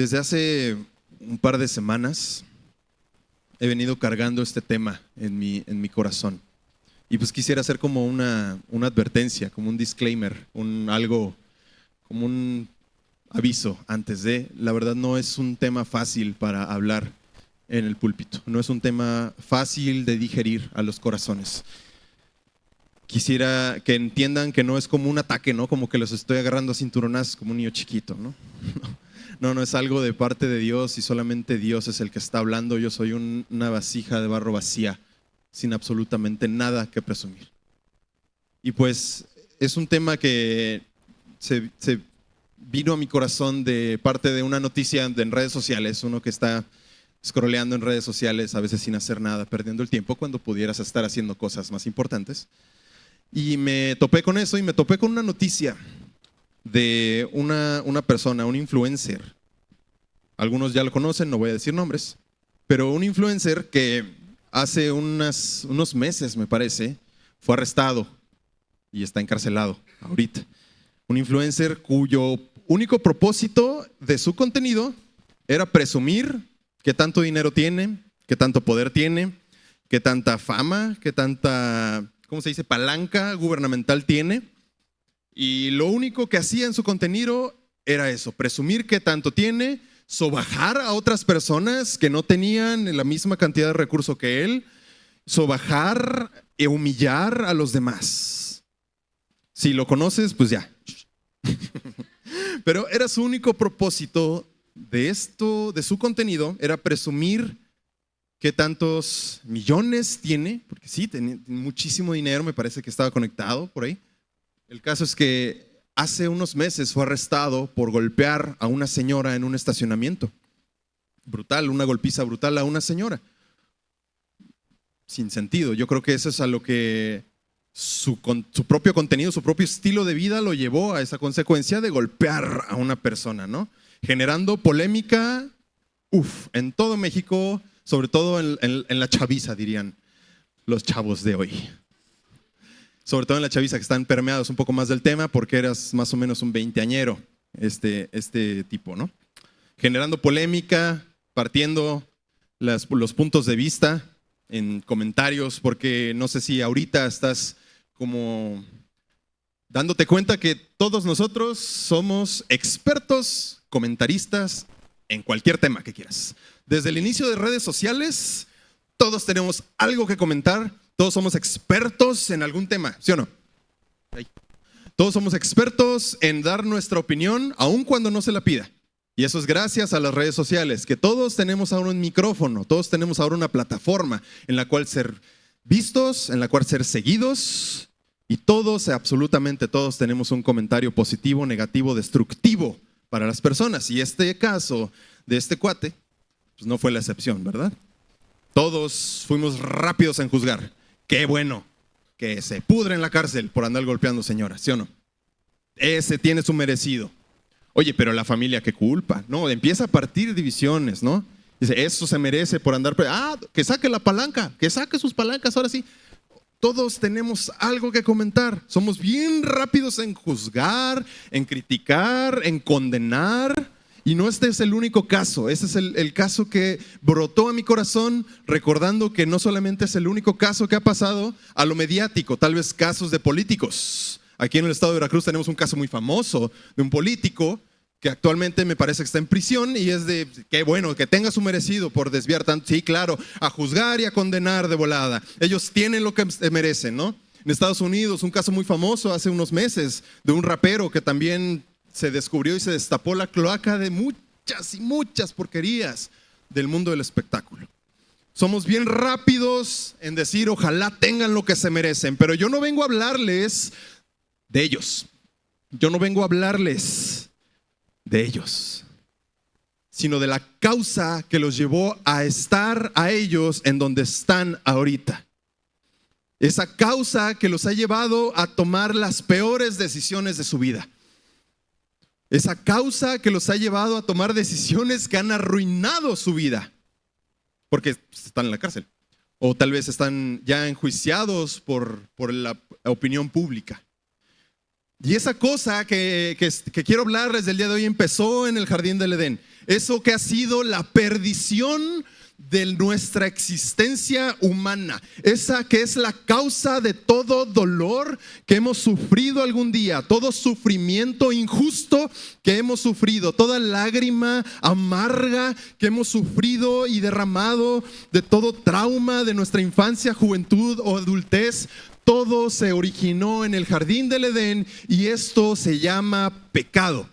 Desde hace un par de semanas he venido cargando este tema en mi corazón. Y pues quisiera hacer como una advertencia, como un disclaimer, como un aviso antes de. La verdad no es un tema fácil para hablar en el púlpito. No es un tema fácil de digerir a los corazones. Quisiera que entiendan que no es como un ataque, ¿no? Como que los estoy agarrando a cinturonazos como un niño chiquito, ¿no? No es algo de parte de Dios y solamente Dios es el que está hablando. Yo soy una vasija de barro vacía, sin absolutamente nada que presumir. Y pues es un tema que se vino a mi corazón de parte de una noticia en redes sociales. Uno que está scrolleando en redes sociales, a veces sin hacer nada, perdiendo el tiempo cuando pudieras estar haciendo cosas más importantes. Y me topé con eso y me topé con una noticia de una persona, un influencer. Algunos ya lo conocen, no voy a decir nombres, pero un influencer que hace unos meses, me parece, fue arrestado y está encarcelado ahorita. Un influencer cuyo único propósito de su contenido era presumir qué tanto dinero tiene, qué tanto poder tiene, qué tanta fama, qué tanta, ¿cómo se dice?, palanca gubernamental tiene. Y lo único que hacía en su contenido era eso, presumir qué tanto tiene, sobajar a otras personas que no tenían la misma cantidad de recursos que él, sobajar e humillar a los demás. Si lo conoces, pues ya. Pero era su único propósito de su contenido, era presumir qué tantos millones tiene, porque sí, tenía muchísimo dinero, me parece que estaba conectado por ahí. El caso es que hace unos meses fue arrestado por golpear a una señora en un estacionamiento. Brutal, una golpiza brutal a una señora. Sin sentido. Yo creo que eso es a lo que su propio contenido, su propio estilo de vida lo llevó a esa consecuencia de golpear a una persona, ¿no? Generando polémica, en todo México, sobre todo en la chaviza, dirían los chavos de hoy. Sobre todo en la chaviza, que están permeados un poco más del tema porque eras más o menos un veinteañero, este tipo, ¿no? Generando polémica, partiendo los puntos de vista en comentarios, porque no sé si ahorita estás como dándote cuenta que todos nosotros somos expertos, comentaristas en cualquier tema que quieras. Desde el inicio de redes sociales, todos tenemos algo que comentar. Todos somos expertos en algún tema, ¿sí o no? Todos somos expertos en dar nuestra opinión, aun cuando no se la pida. Y eso es gracias a las redes sociales, que todos tenemos ahora un micrófono, todos tenemos ahora una plataforma en la cual ser vistos, en la cual ser seguidos, y todos, absolutamente todos, tenemos un comentario positivo, negativo, destructivo para las personas. Y este caso de este cuate, pues no fue la excepción, ¿verdad? Todos fuimos rápidos en juzgar. Qué bueno que se pudre en la cárcel por andar golpeando señoras, ¿sí o no? Ese tiene su merecido. Oye, pero la familia, ¿qué culpa? No, empieza a partir divisiones, ¿no? Dice, eso se merece por andar... que saque la palanca, que saque sus palancas, ahora sí. Todos tenemos algo que comentar. Somos bien rápidos en juzgar, en criticar, en condenar. Y no este es el único caso, ese es el caso que brotó a mi corazón, recordando que no solamente es el único caso que ha pasado a lo mediático, tal vez casos de políticos. Aquí en el estado de Veracruz tenemos un caso muy famoso de un político que actualmente me parece que está en prisión y es de, qué bueno, que tenga su merecido por desviar tanto. Sí, claro, a juzgar y a condenar de volada. Ellos tienen lo que merecen, ¿no? En Estados Unidos, un caso muy famoso hace unos meses de un rapero que también se descubrió y se destapó la cloaca de muchas y muchas porquerías del mundo del espectáculo. Somos bien rápidos en decir, ojalá tengan lo que se merecen, pero yo no vengo a hablarles de ellos. Yo no vengo a hablarles de ellos, sino de la causa que los llevó a estar a ellos en donde están ahorita. Esa causa que los ha llevado a tomar las peores decisiones de su vida. Esa causa que los ha llevado a tomar decisiones que han arruinado su vida, porque están en la cárcel, o tal vez están ya enjuiciados por la opinión pública. Y esa cosa que quiero hablarles del día de hoy empezó en el jardín del Edén. eso que ha sido la perdición de nuestra existencia humana, esa que es la causa de todo dolor que hemos sufrido algún día, todo sufrimiento injusto que hemos sufrido, toda lágrima amarga que hemos sufrido y derramado, de todo trauma de nuestra infancia, juventud o adultez. Todo se originó en el jardín del Edén y esto se llama pecado.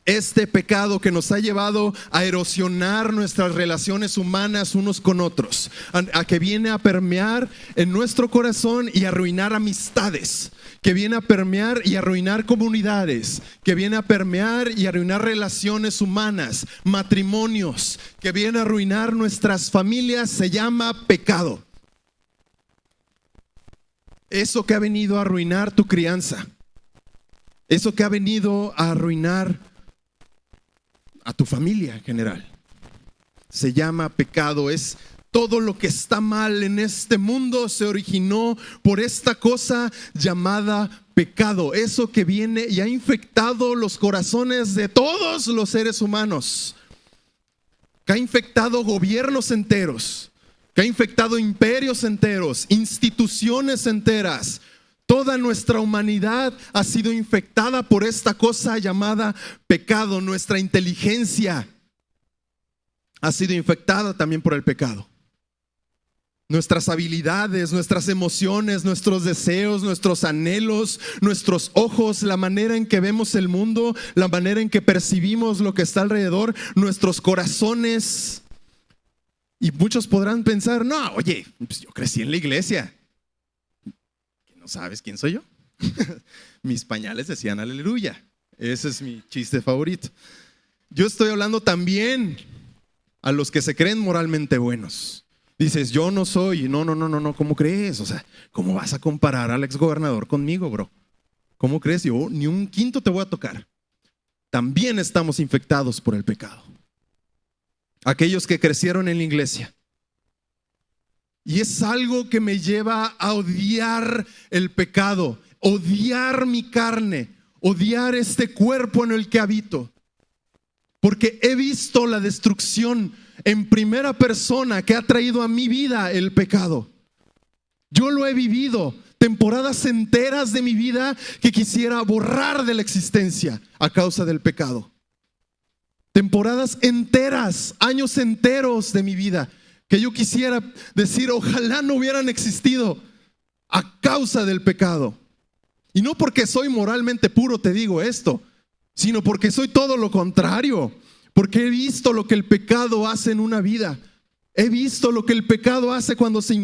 Este pecado que nos ha llevado a erosionar nuestras relaciones humanas unos con otros, a que viene a permear en nuestro corazón y arruinar amistades, que viene a permear y arruinar comunidades, que viene a permear y arruinar relaciones humanas, matrimonios, que viene a arruinar nuestras familias, se llama pecado. Eso que ha venido a arruinar tu crianza, eso que ha venido a arruinar a tu familia en general, se llama pecado. Es todo lo que está mal en este mundo se originó por esta cosa llamada pecado. Eso que viene y ha infectado los corazones de todos los seres humanos, que ha infectado gobiernos enteros, que ha infectado imperios enteros, instituciones enteras. Toda nuestra humanidad ha sido infectada por esta cosa llamada pecado. Nuestra inteligencia ha sido infectada también por el pecado. Nuestras habilidades, nuestras emociones, nuestros deseos, nuestros anhelos, nuestros ojos, la manera en que vemos el mundo, la manera en que percibimos lo que está alrededor, nuestros corazones. Y muchos podrán pensar, no, oye, pues yo crecí en la iglesia. ¿Sabes quién soy yo? Mis pañales decían aleluya. Ese es mi chiste favorito. Yo estoy hablando también a los que se creen moralmente buenos. Dices, yo no soy. No, ¿cómo crees? O sea, ¿cómo vas a comparar al exgobernador conmigo, bro? ¿Cómo crees? Yo ni un quinto te voy a tocar. También estamos infectados por el pecado. Aquellos que crecieron en la iglesia. Y es algo que me lleva a odiar el pecado, odiar mi carne, odiar este cuerpo en el que habito. Porque he visto la destrucción en primera persona que ha traído a mi vida el pecado. Yo lo he vivido, temporadas enteras de mi vida que quisiera borrar de la existencia a causa del pecado. Temporadas enteras, años enteros de mi vida que yo quisiera decir, ojalá no hubieran existido a causa del pecado. Y no porque soy moralmente puro te digo esto, sino porque soy todo lo contrario. Porque he visto lo que el pecado hace en una vida. He visto lo que el pecado hace cuando se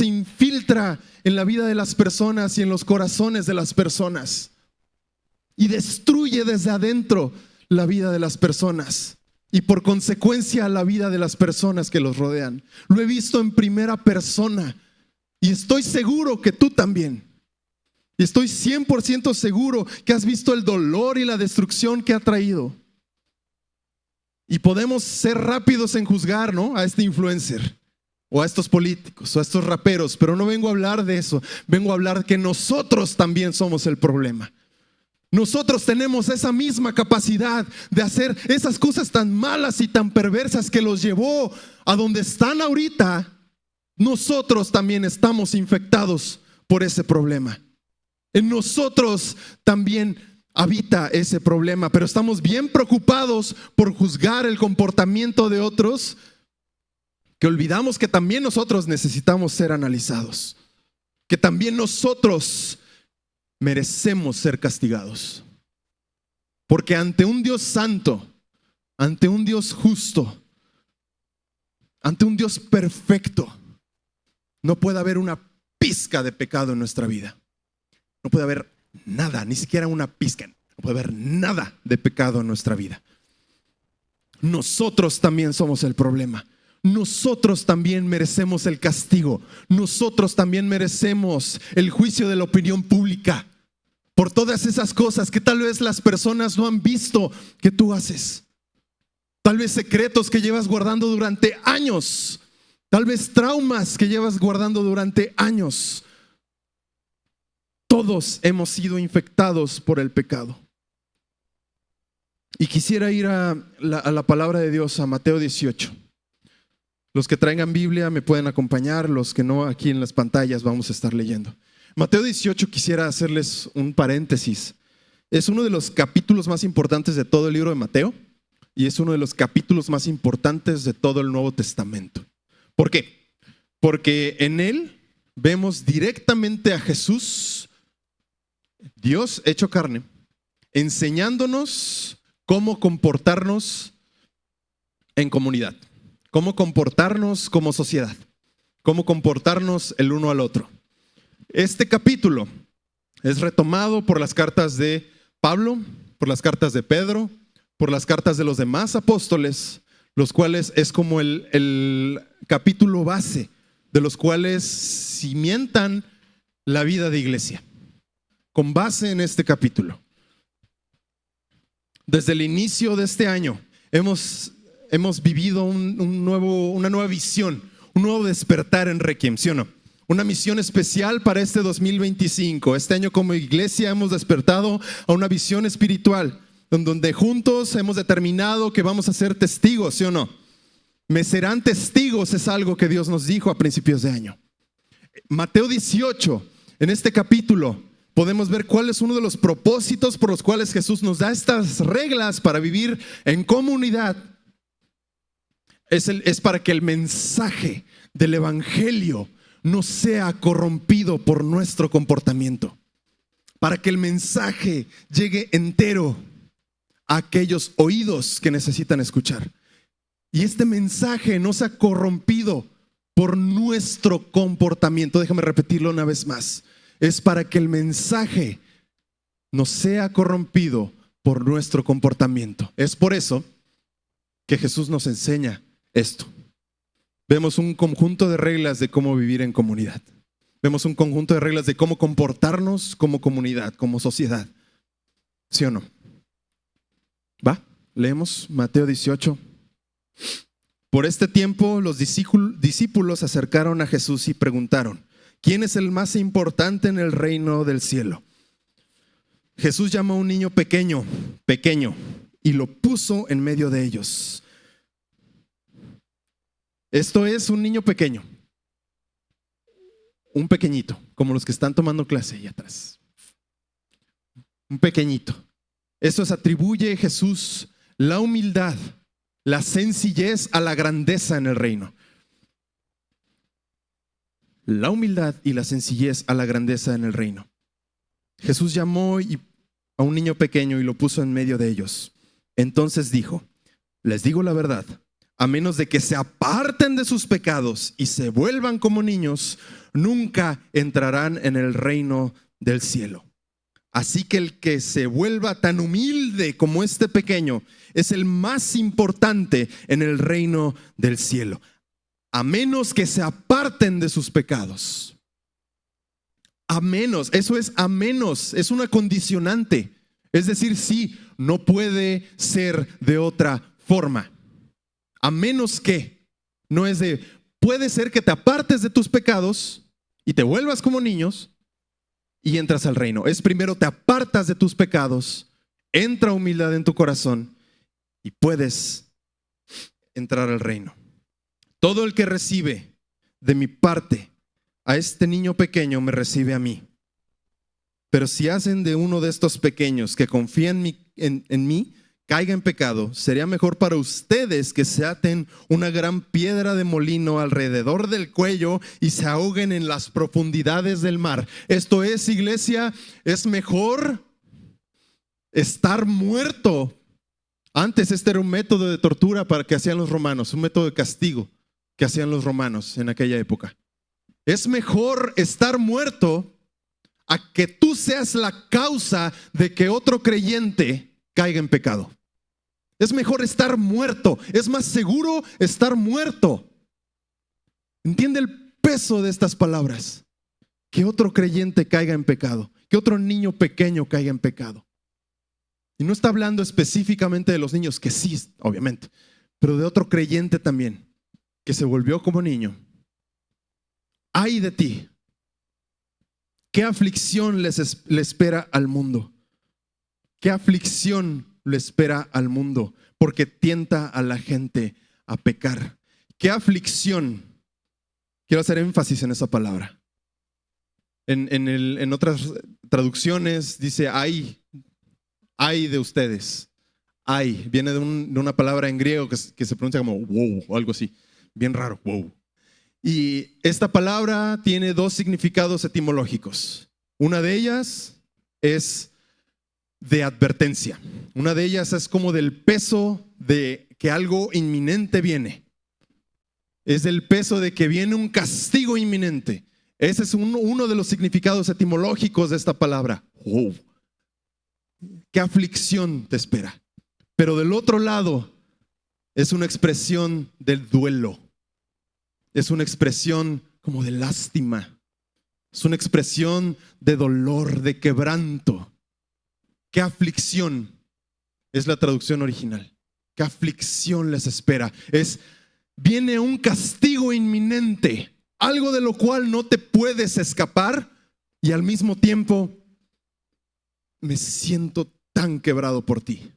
infiltra en la vida de las personas y en los corazones de las personas. Y destruye desde adentro la vida de las personas. Y por consecuencia la vida de las personas que los rodean. Lo he visto en primera persona. Y estoy seguro que tú también. Y estoy 100% seguro que has visto el dolor y la destrucción que ha traído. Y podemos ser rápidos en juzgar, ¿no?, a este influencer, o a estos políticos, o a estos raperos. Pero no vengo a hablar de eso. Vengo a hablar que nosotros también somos el problema. Nosotros tenemos esa misma capacidad de hacer esas cosas tan malas y tan perversas que los llevó a donde están ahorita. Nosotros también estamos infectados por ese problema. En nosotros también habita ese problema, pero estamos bien preocupados por juzgar el comportamiento de otros, que olvidamos que también nosotros necesitamos ser analizados, que también nosotros merecemos ser castigados. Porque ante un Dios santo, ante un Dios justo, ante un Dios perfecto, no puede haber una pizca de pecado en nuestra vida. No puede haber nada, ni siquiera una pizca. No puede haber nada de pecado en nuestra vida. Nosotros también somos el problema. Nosotros también merecemos el castigo. Nosotros también merecemos el juicio de la opinión pública por todas esas cosas que tal vez las personas no han visto que tú haces. Tal vez secretos que llevas guardando durante años. Tal vez traumas que llevas guardando durante años. Todos hemos sido infectados por el pecado. Y quisiera ir a la palabra de Dios, a Mateo 18. Los que traigan Biblia me pueden acompañar, los que no, aquí en las pantallas vamos a estar leyendo. Mateo 18, quisiera hacerles un paréntesis. Es uno de los capítulos más importantes de todo el libro de Mateo y es uno de los capítulos más importantes de todo el Nuevo Testamento. ¿Por qué? Porque en él vemos directamente a Jesús, Dios hecho carne, enseñándonos cómo comportarnos en comunidad, cómo comportarnos como sociedad, cómo comportarnos el uno al otro. Este capítulo es retomado por las cartas de Pablo, por las cartas de Pedro, por las cartas de los demás apóstoles, los cuales es como el capítulo base, de los cuales cimientan la vida de iglesia, con base en este capítulo. Desde el inicio de este año hemos vivido una nueva visión, un nuevo despertar en Requiem, ¿sí o no? Una misión especial para este 2025. Este año como iglesia hemos despertado a una visión espiritual, donde juntos hemos determinado que vamos a ser testigos, ¿sí o no? Me serán testigos es algo que Dios nos dijo a principios de año. Mateo 18, en este capítulo, podemos ver cuál es uno de los propósitos por los cuales Jesús nos da estas reglas para vivir en comunidad. Es para que el mensaje del evangelio no sea corrompido por nuestro comportamiento, para que el mensaje llegue entero a aquellos oídos que necesitan escuchar. Y este mensaje no sea corrompido por nuestro comportamiento. Déjame repetirlo una vez más. Es para que el mensaje no sea corrompido por nuestro comportamiento. Es por eso que Jesús nos enseña esto. Vemos un conjunto de reglas de cómo vivir en comunidad. Vemos un conjunto de reglas de cómo comportarnos como comunidad, como sociedad. ¿Sí o no? ¿Va? Leemos Mateo 18. Por este tiempo los discípulos se acercaron a Jesús y preguntaron: ¿quién es el más importante en el reino del cielo? Jesús llamó a un niño pequeño, y lo puso en medio de ellos. Esto es un niño pequeño, un pequeñito, como los que están tomando clase ahí atrás. Un pequeñito. Eso se atribuye a Jesús la humildad, la sencillez a la grandeza en el reino. La humildad y la sencillez a la grandeza en el reino. Jesús llamó a un niño pequeño y lo puso en medio de ellos. Entonces dijo: les digo la verdad, a menos de que se aparten de sus pecados y se vuelvan como niños, nunca entrarán en el reino del cielo. Así que el que se vuelva tan humilde como este pequeño es el más importante en el reino del cielo. A menos que se aparten de sus pecados. A menos, eso es a menos, es una condicionante. Es decir, sí, no puede ser de otra forma. A menos que, no es de, puede ser que te apartes de tus pecados y te vuelvas como niños y entras al reino. Es primero te apartas de tus pecados, entra humildad en tu corazón y puedes entrar al reino. Todo el que recibe de mi parte a este niño pequeño me recibe a mí. Pero si hacen de uno de estos pequeños que confían en mí, caiga en pecado, sería mejor para ustedes que se aten una gran piedra de molino alrededor del cuello y se ahoguen en las profundidades del mar. Esto es, iglesia, es mejor estar muerto. Antes este era un método de tortura para que hacían los romanos, un método de castigo que hacían los romanos en aquella época. Es mejor estar muerto a que tú seas la causa de que otro creyente caiga en pecado. Es mejor estar muerto, es más seguro estar muerto. ¿Entiende el peso de estas palabras? Que otro creyente caiga en pecado, que otro niño pequeño caiga en pecado. Y no está hablando específicamente de los niños, que sí, obviamente, pero de otro creyente también, que se volvió como niño. ¡Ay de ti! ¿Qué aflicción le espera al mundo? ¿Qué aflicción le espera al mundo, porque tienta a la gente a pecar. ¿Qué aflicción? Quiero hacer énfasis en esa palabra. En otras traducciones dice ay de ustedes. Ay, viene de una palabra en griego que se pronuncia como wow o algo así, bien raro, wow. Y esta palabra tiene dos significados etimológicos. Una de ellas es de advertencia. Una de ellas es como del peso de que algo inminente viene. Es del peso de que viene un castigo inminente. Ese es uno de los significados etimológicos de esta palabra. Wow. ¿Qué aflicción te espera? Pero del otro lado es una expresión del duelo. Es una expresión como de lástima. Es una expresión de dolor, de quebranto. ¿Qué aflicción? Es la traducción original. ¿Qué aflicción les espera? Viene un castigo inminente, algo de lo cual no te puedes escapar, y al mismo tiempo me siento tan quebrado por ti.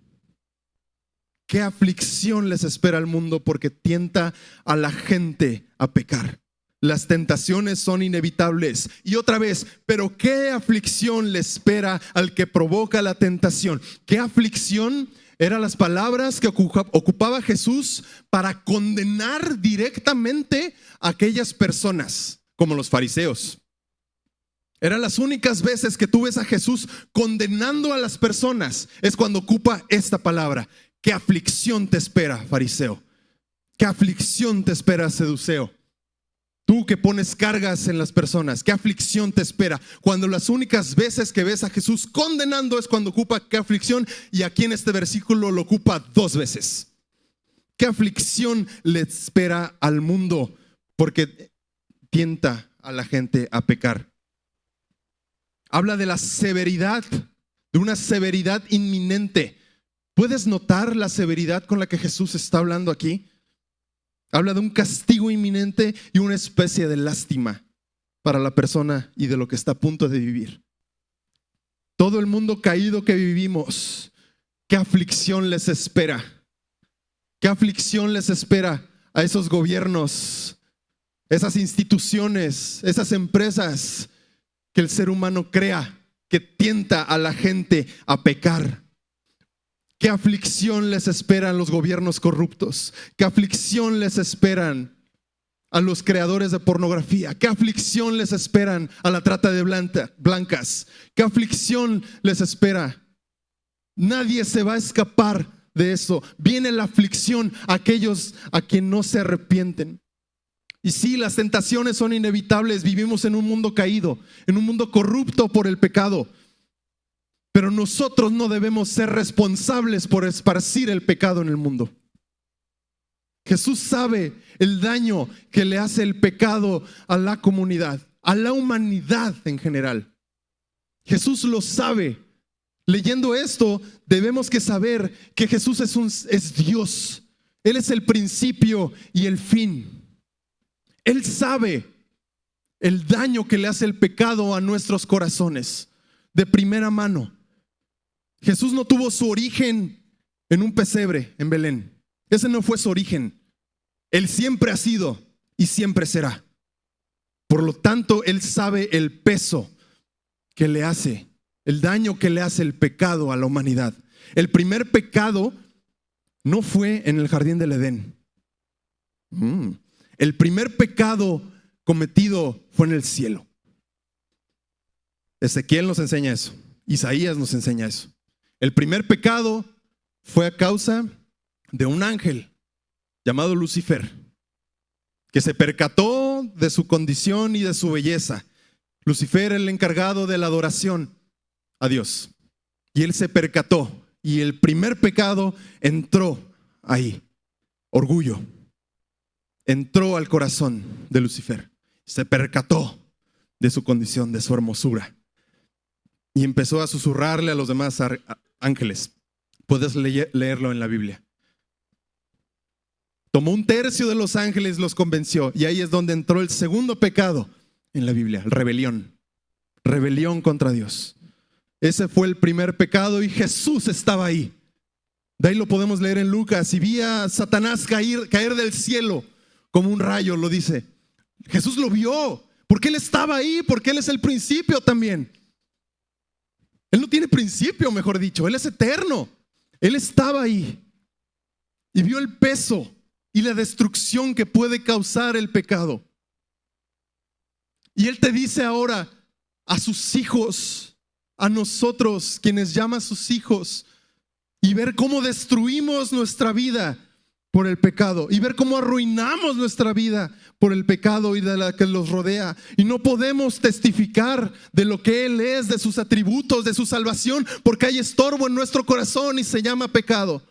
¿Qué aflicción les espera al mundo? Porque tienta a la gente a pecar. Las tentaciones son inevitables. Y otra vez, pero ¿qué aflicción le espera al que provoca la tentación? ¿Qué aflicción? Eran las palabras que ocupaba Jesús para condenar directamente a aquellas personas, como los fariseos. Eran las únicas veces que tú ves a Jesús condenando a las personas. Es cuando ocupa esta palabra. ¿Qué aflicción te espera, fariseo? ¿Qué aflicción te espera, seduceo? Tú que pones cargas en las personas, ¿qué aflicción te espera? Cuando las únicas veces que ves a Jesús condenando es cuando ocupa qué aflicción, y aquí en este versículo lo ocupa dos veces. ¿Qué aflicción le espera al mundo? Porque tienta a la gente a pecar. Habla de la severidad, de una severidad inminente. ¿Puedes notar la severidad con la que Jesús está hablando aquí? Habla de un castigo inminente y una especie de lástima para la persona y de lo que está a punto de vivir. Todo el mundo caído que vivimos, ¿qué aflicción les espera? ¿Qué aflicción les espera a esos gobiernos, esas instituciones, esas empresas que el ser humano crea, que tienta a la gente a pecar? ¿Qué aflicción les esperan los gobiernos corruptos? ¿Qué aflicción les esperan a los creadores de pornografía? ¿Qué aflicción les esperan a la trata de blancas? ¿Qué aflicción les espera? Nadie se va a escapar de eso. Viene la aflicción a aquellos a quien no se arrepienten. Y sí, las tentaciones son inevitables. Vivimos en un mundo caído, en un mundo corrupto por el pecado. Pero nosotros no debemos ser responsables por esparcir el pecado en el mundo. Jesús sabe el daño que le hace el pecado a la comunidad, a la humanidad en general. Jesús lo sabe. Leyendo esto, debemos que saber que Jesús es Dios. Él es el principio y el fin. Él sabe el daño que le hace el pecado a nuestros corazones de primera mano. Jesús no tuvo su origen en un pesebre en Belén. Ese no fue su origen. Él siempre ha sido y siempre será. Por lo tanto, Él sabe el peso que le hace, el daño que le hace el pecado a la humanidad. El primer pecado no fue en el jardín del Edén. El primer pecado cometido fue en el cielo. Ezequiel nos enseña eso. Isaías nos enseña eso. El primer pecado fue a causa de un ángel llamado Lucifer, que se percató de su condición y de su belleza. Lucifer era el encargado de la adoración a Dios. Y él se percató. Y el primer pecado entró ahí. Orgullo. Entró al corazón de Lucifer. Se percató de su condición, de su hermosura. Y empezó a susurrarle a los demás ángeles. Puedes leerlo en la Biblia. Tomó un tercio de los ángeles, los convenció. Y ahí es donde entró el segundo pecado en la Biblia, rebelión. Rebelión contra Dios. Ese fue el primer pecado y Jesús estaba ahí. De ahí lo podemos leer en Lucas. Y vi a Satanás caer del cielo como un rayo, lo dice. Jesús lo vio, porque Él estaba ahí, porque Él es el principio también. Él no tiene principio, mejor dicho, Él es eterno. Él estaba ahí y vio el peso y la destrucción que puede causar el pecado. Y Él te dice ahora a sus hijos, a nosotros, quienes llama a sus hijos, y ver cómo destruimos nuestra vida por el pecado, y ver cómo arruinamos nuestra vida por el pecado y de la que los rodea, y no podemos testificar de lo que Él es, de sus atributos, de su salvación, porque hay estorbo en nuestro corazón y se llama pecado.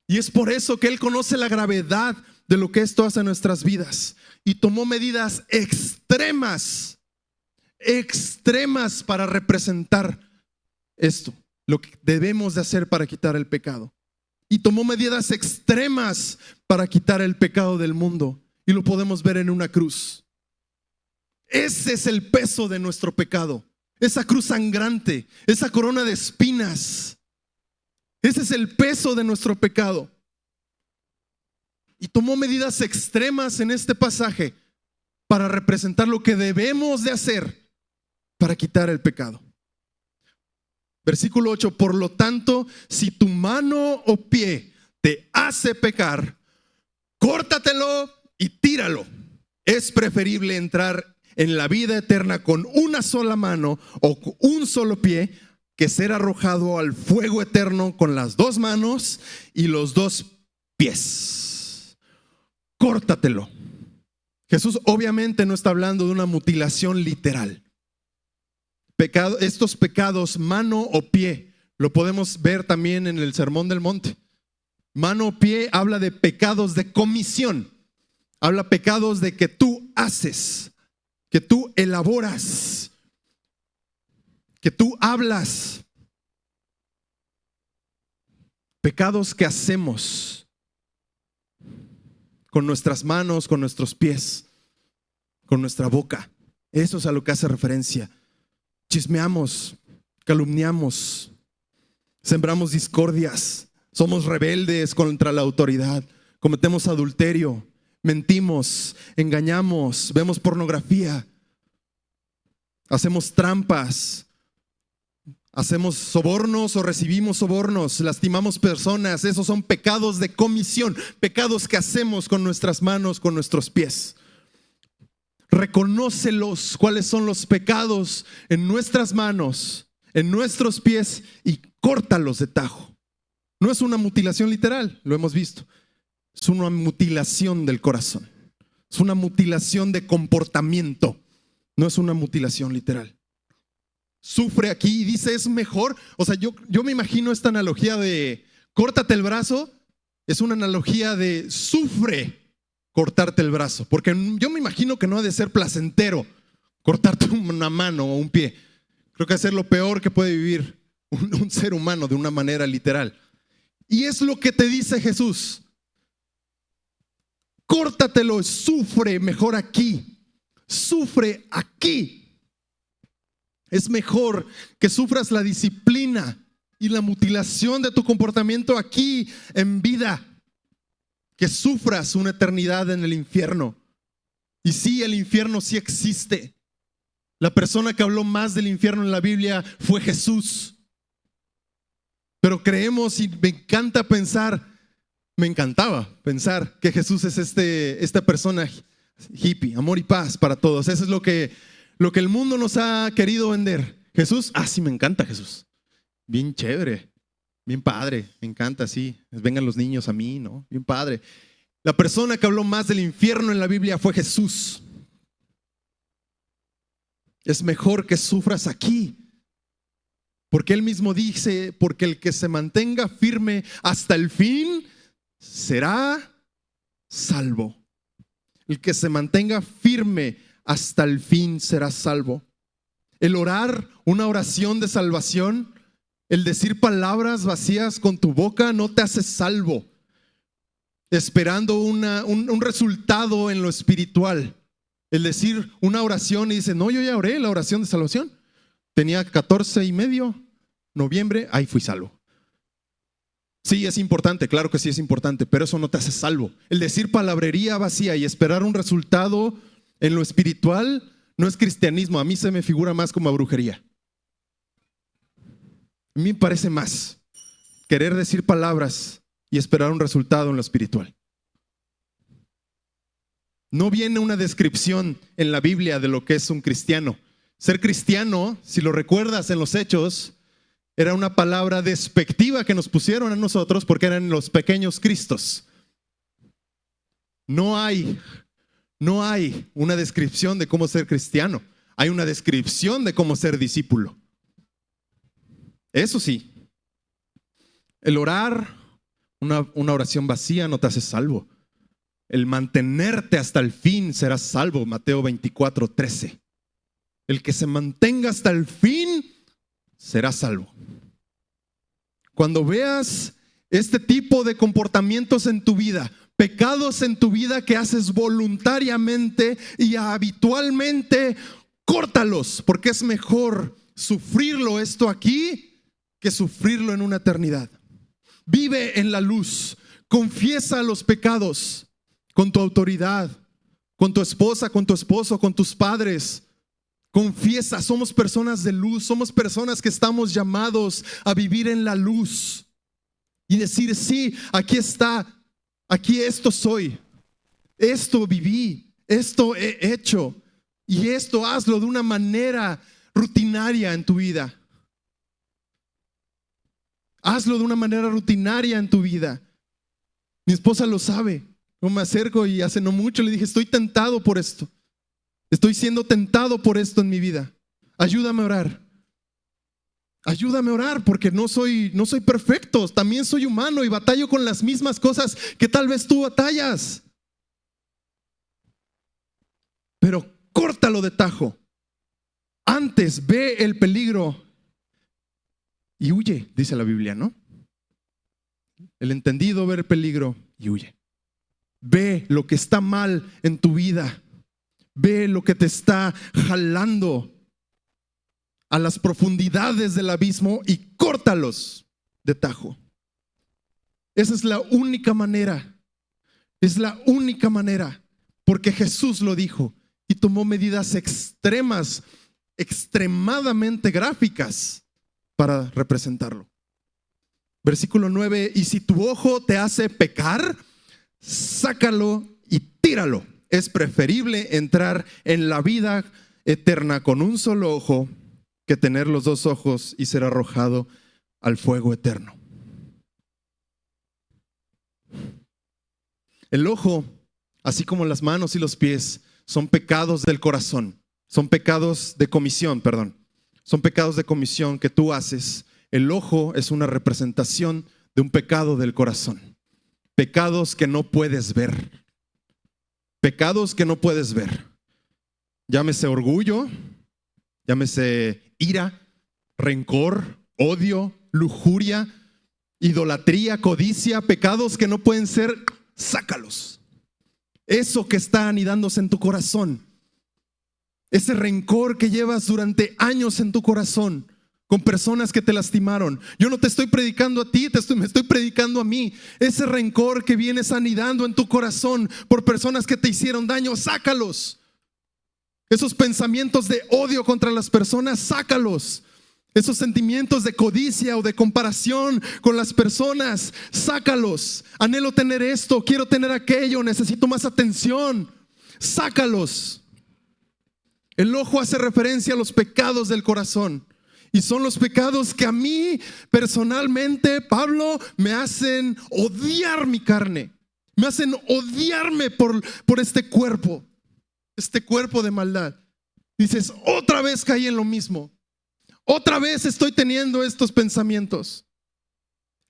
Y es por eso que Él conoce la gravedad de lo que esto hace en nuestras vidas, y tomó medidas extremas para representar esto, lo que debemos de hacer para quitar el pecado. Y tomó medidas extremas para quitar el pecado del mundo. Y lo podemos ver en una cruz. Ese es el peso de nuestro pecado. Esa cruz sangrante, esa corona de espinas. Ese es el peso de nuestro pecado. Y tomó medidas extremas en este pasaje para representar lo que debemos de hacer para quitar el pecado. Versículo 8, por lo tanto, si tu mano o pie te hace pecar, córtatelo y tíralo. Es preferible entrar en la vida eterna con una sola mano o con un solo pie que ser arrojado al fuego eterno con las dos manos y los dos pies. Córtatelo. Jesús obviamente no está hablando de una mutilación literal. Estos pecados, mano o pie, lo podemos ver también en el Sermón del Monte. Mano o pie habla de pecados de comisión. Habla pecados de que tú haces, que tú elaboras, que tú hablas. Pecados que hacemos con nuestras manos, con nuestros pies, con nuestra boca. Eso es a lo que hace referencia. Chismeamos, calumniamos, sembramos discordias, somos rebeldes contra la autoridad, cometemos adulterio, mentimos, engañamos, vemos pornografía, hacemos trampas, hacemos sobornos o recibimos sobornos, lastimamos personas. Esos son pecados de comisión, pecados que hacemos con nuestras manos, con nuestros pies. Reconócelos, cuáles son los pecados en nuestras manos, en nuestros pies, y córtalos de tajo. No es una mutilación literal, lo hemos visto. Es una mutilación del corazón. Es una mutilación de comportamiento. No es una mutilación literal. Sufre aquí y dice es mejor. O sea, yo me imagino esta analogía de córtate el brazo. Es una analogía de sufre cortarte el brazo, porque yo me imagino que no ha de ser placentero cortarte una mano o un pie. Creo que es lo peor que puede vivir un ser humano de una manera literal. Y es lo que te dice Jesús. Córtatelo, sufre mejor aquí. Sufre aquí. Es mejor que sufras la disciplina y la mutilación de tu comportamiento aquí en vida, que sufras una eternidad en el infierno. Y sí, el infierno sí existe. La persona que habló más del infierno en la Biblia fue Jesús. Pero creemos, y me encantaba pensar que Jesús es esta persona hippie, amor y paz para todos. Eso es lo que el mundo nos ha querido vender. Jesús, sí, me encanta Jesús. Bien chévere. Bien padre, me encanta, sí. Vengan los niños a mí, ¿no? Bien padre. La persona que habló más del infierno en la Biblia fue Jesús. Es mejor que sufras aquí. Porque Él mismo dice, porque el que se mantenga firme hasta el fin será salvo. El que se mantenga firme hasta el fin será salvo. El orar una oración de salvación, el decir palabras vacías con tu boca no te hace salvo, esperando un resultado en lo espiritual. El decir una oración y dice, no, yo ya oré la oración de salvación. Tenía 14 y medio, noviembre, ahí fui salvo. Sí, es importante, claro que sí es importante, pero eso no te hace salvo. El decir palabrería vacía y esperar un resultado en lo espiritual no es cristianismo. A mí se me figura más como a brujería. A mí me parece más querer decir palabras y esperar un resultado en lo espiritual. No viene una descripción en la Biblia de lo que es un cristiano. Ser cristiano, si lo recuerdas en los Hechos, era una palabra despectiva que nos pusieron a nosotros porque eran los pequeños Cristos. No hay una descripción de cómo ser cristiano. Hay una descripción de cómo ser discípulo. Eso sí, el orar, una oración vacía no te hace salvo. El mantenerte hasta el fin serás salvo. Mateo 24:13. El que se mantenga hasta el fin será salvo. Cuando veas este tipo de comportamientos en tu vida, pecados en tu vida que haces voluntariamente y habitualmente, córtalos, porque es mejor sufrirlo esto aquí que sufrirlo en una eternidad. Vive en la luz, confiesa los pecados con tu autoridad, con tu esposa, con tu esposo, con tus padres. Confiesa, somos personas de luz, somos personas que estamos llamados a vivir en la luz y decir, sí, aquí está, aquí esto soy, esto viví, esto he hecho y esto hazlo de una manera rutinaria en tu vida. Hazlo de una manera rutinaria en tu vida. Mi esposa lo sabe. Yo me acerco y hace no mucho le dije, estoy tentado por esto. Estoy siendo tentado por esto en mi vida. Ayúdame a orar. Ayúdame a orar porque no soy perfecto. También soy humano y batallo con las mismas cosas que tal vez tú batallas. Pero córtalo de tajo. Antes ve el peligro y huye, dice la Biblia, ¿no? El entendido ve el peligro y huye. Ve lo que está mal en tu vida. Ve lo que te está jalando a las profundidades del abismo y córtalos de tajo. Esa es la única manera. Es la única manera. Porque Jesús lo dijo y tomó medidas extremas, extremadamente gráficas para representarlo. Versículo 9, y si tu ojo te hace pecar, sácalo y tíralo. Es preferible entrar en la vida eterna con un solo ojo que tener los dos ojos y ser arrojado al fuego eterno. El ojo, así como las manos y los pies, son pecados del corazón. Son pecados de comisión, perdón. Son pecados de comisión que tú haces. El ojo es una representación de un pecado del corazón. Pecados que no puedes ver. Pecados que no puedes ver. Llámese orgullo, llámese ira, rencor, odio, lujuria, idolatría, codicia, pecados que no pueden ser, sácalos. Eso que está anidándose en tu corazón, ese rencor que llevas durante años en tu corazón con personas que te lastimaron. Yo no te estoy predicando a ti, me estoy predicando a mí. Ese rencor que vienes anidando en tu corazón por personas que te hicieron daño, sácalos. Esos pensamientos de odio contra las personas, sácalos. Esos sentimientos de codicia o de comparación con las personas, sácalos. Anhelo tener esto, quiero tener aquello, necesito más atención. Sácalos. El ojo hace referencia a los pecados del corazón. Y son los pecados que a mí personalmente, Pablo, me hacen odiar mi carne. Me hacen odiarme por este cuerpo de maldad. Dices, otra vez caí en lo mismo. Otra vez estoy teniendo estos pensamientos.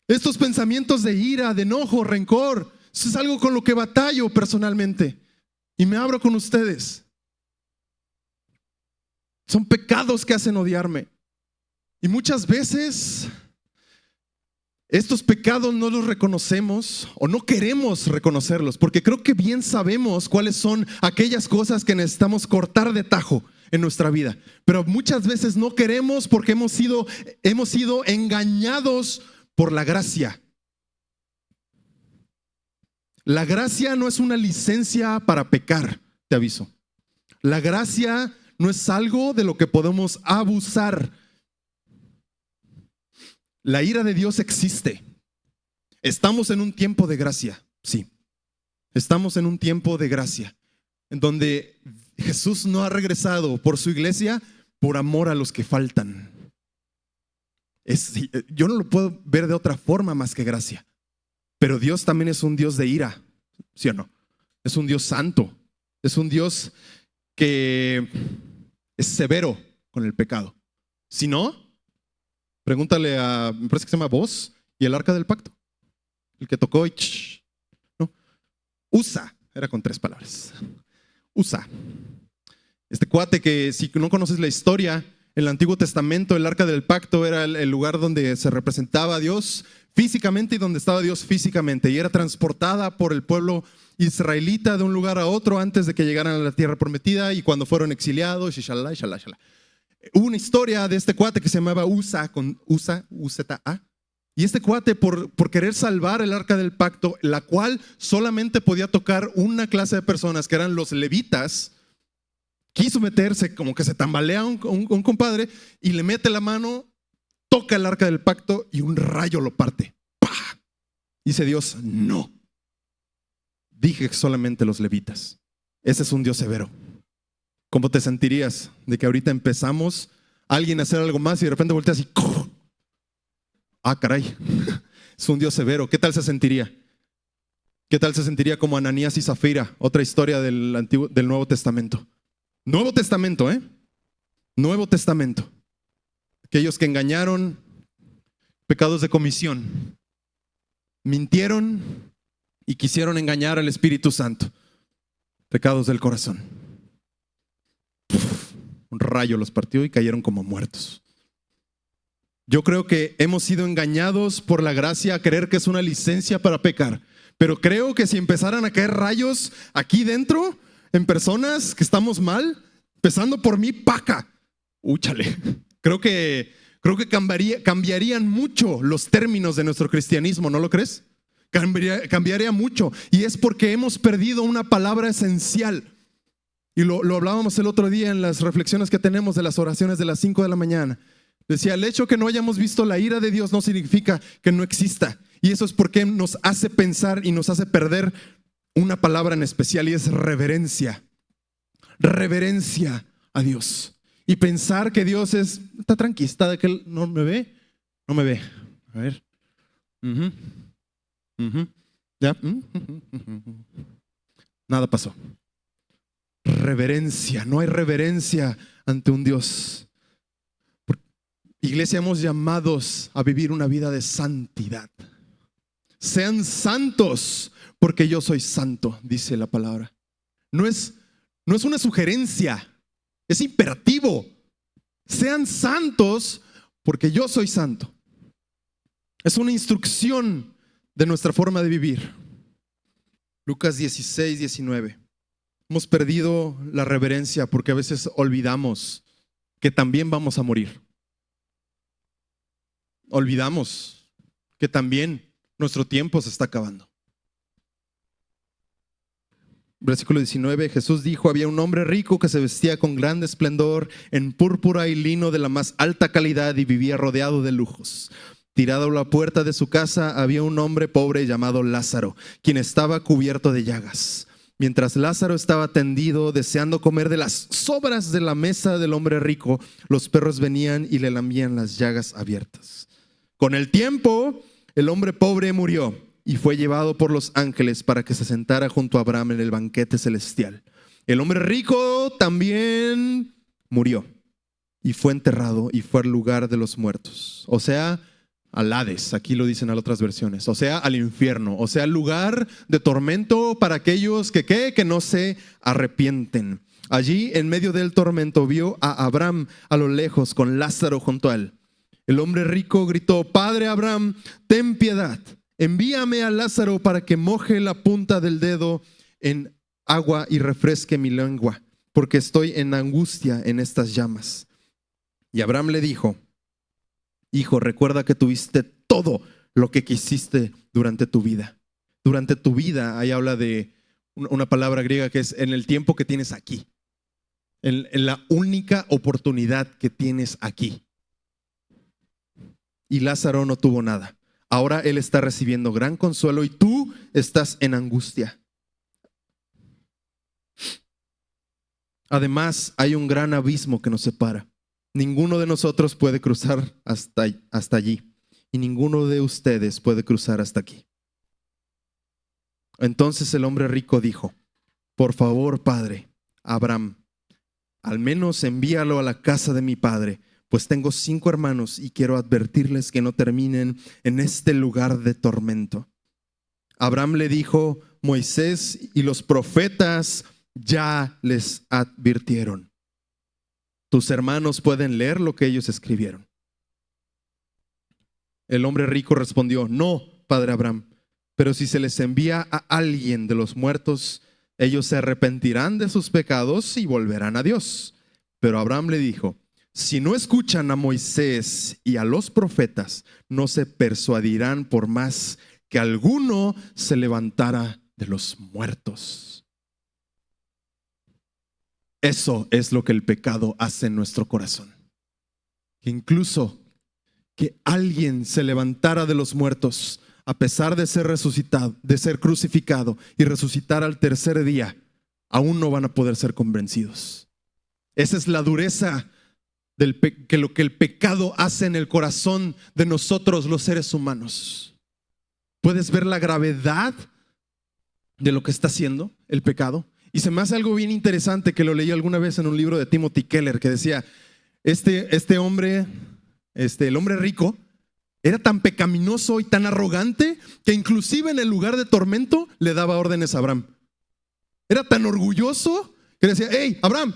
Estos pensamientos de ira, de enojo, rencor. Eso es algo con lo que batallo personalmente. Y me abro con ustedes. Son pecados que hacen odiarme. Y muchas veces estos pecados no los reconocemos o no queremos reconocerlos, porque creo que bien sabemos cuáles son aquellas cosas que necesitamos cortar de tajo en nuestra vida. Pero muchas veces no queremos porque hemos sido engañados por la gracia. La gracia no es una licencia para pecar, te aviso. La gracia no es algo de lo que podemos abusar. La ira de Dios existe. Estamos en un tiempo de gracia, sí. Estamos en un tiempo de gracia, en donde Jesús no ha regresado por su iglesia por amor a los que faltan. Yo no lo puedo ver de otra forma más que gracia. Pero Dios también es un Dios de ira, ¿sí o no? Es un Dios santo. Es un Dios que es severo con el pecado. Si no, pregúntale a, me parece que se llama Boaz y el arca del pacto. El que tocó y no. Usa, era con 3 palabras. Usa. Este cuate que, si no conoces la historia, en el Antiguo Testamento el arca del pacto era el lugar donde se representaba a Dios físicamente y donde estaba Dios físicamente, y era transportada por el pueblo israelita de un lugar a otro antes de que llegaran a la tierra prometida y cuando fueron exiliados. Hubo una historia de este cuate que se llamaba Usa, con Usa, U-Z-A. Y este cuate, por querer salvar el arca del pacto, la cual solamente podía tocar una clase de personas, que eran los levitas, quiso meterse, como que se tambalea un compadre y le mete la mano, toca el arca del pacto y un rayo lo parte. ¡Pah! Dice Dios, no. Dije que solamente los levitas. Ese es un Dios severo. ¿Cómo te sentirías de que ahorita empezamos alguien a hacer algo más y de repente volteas y ¡oh! Ah, caray, es un Dios severo. ¿Qué tal se sentiría? ¿Qué tal se sentiría como Ananías y Zafira? Otra historia del Nuevo Testamento. Nuevo Testamento, Nuevo Testamento. Aquellos que engañaron, pecados de comisión, mintieron y quisieron engañar al Espíritu Santo. Pecados del corazón. Un rayo los partió y cayeron como muertos. Yo creo que hemos sido engañados por la gracia a creer que es una licencia para pecar. Pero creo que si empezaran a caer rayos aquí dentro, en personas que estamos mal, empezando por mí, paca. Úchale. Creo que cambiarían mucho los términos de nuestro cristianismo, ¿no lo crees? Cambiaría mucho. Y es porque hemos perdido una palabra esencial. Y lo hablábamos el otro día en las reflexiones que tenemos de las oraciones de las 5 de la mañana. Decía, el hecho que no hayamos visto la ira de Dios no significa que no exista. Y eso es porque nos hace pensar y nos hace perder una palabra en especial, y es reverencia. Reverencia a Dios. Y pensar que Dios está tranquilo, está de que Él no me ve. No me ve. A ver. ¿Ya? Nada pasó. Reverencia. No hay reverencia ante un Dios. Iglesia, hemos llamados a vivir una vida de santidad. Sean santos porque yo soy santo, dice la palabra. No es una sugerencia, es imperativo. Sean santos porque yo soy santo. Es una instrucción de nuestra forma de vivir. Lucas 16, 19. Hemos perdido la reverencia porque a veces olvidamos que también vamos a morir. Olvidamos que también nuestro tiempo se está acabando. Versículo 19, Jesús dijo, había un hombre rico que se vestía con gran esplendor en púrpura y lino de la más alta calidad y vivía rodeado de lujos. Tirado a la puerta de su casa había un hombre pobre llamado Lázaro, quien estaba cubierto de llagas. Mientras Lázaro estaba tendido, deseando comer de las sobras de la mesa del hombre rico, los perros venían y le lamían las llagas abiertas. Con el tiempo, el hombre pobre murió y fue llevado por los ángeles para que se sentara junto a Abraham en el banquete celestial. El hombre rico también murió y fue enterrado y fue al lugar de los muertos. O sea, al Hades, aquí lo dicen en otras versiones. O sea, al infierno. O sea, al lugar de tormento para aquellos que no se arrepienten. Allí, en medio del tormento, vio a Abraham a lo lejos con Lázaro junto a él. El hombre rico gritó, Padre Abraham, ten piedad, envíame a Lázaro para que moje la punta del dedo en agua y refresque mi lengua, porque estoy en angustia en estas llamas. Y Abraham le dijo, Hijo, recuerda que tuviste todo lo que quisiste durante tu vida. durante tu vida. Ahí habla de una palabra griega que es en el tiempo que tienes aquí, en la única oportunidad que tienes aquí. Y Lázaro no tuvo nada. Ahora él está recibiendo gran consuelo y tú estás en angustia. Además, hay un gran abismo que nos separa. Ninguno de nosotros puede cruzar hasta allí y ninguno de ustedes puede cruzar hasta aquí. Entonces el hombre rico dijo: por favor, padre Abraham, al menos envíalo a la casa de mi padre, pues tengo 5 hermanos y quiero advertirles que no terminen en este lugar de tormento. Abraham le dijo: Moisés y los profetas ya les advirtieron. Tus hermanos pueden leer lo que ellos escribieron. El hombre rico respondió: no, padre Abraham, pero si se les envía a alguien de los muertos, ellos se arrepentirán de sus pecados y volverán a Dios. Pero Abraham le dijo: si no escuchan a Moisés y a los profetas, no se persuadirán por más que alguno se levantara de los muertos. Eso es lo que el pecado hace en nuestro corazón. Que incluso que alguien se levantara de los muertos, a pesar de ser resucitado, de ser crucificado y resucitar al tercer día, aún no van a poder ser convencidos. Esa es la dureza que lo que el pecado hace en el corazón de nosotros los seres humanos. ¿Puedes ver la gravedad de lo que está haciendo el pecado? Y se me hace algo bien interesante que lo leí alguna vez en un libro de Timothy Keller, que decía, este hombre, el hombre rico, era tan pecaminoso y tan arrogante que inclusive en el lugar de tormento le daba órdenes a Abraham. Era tan orgulloso que decía: hey, Abraham,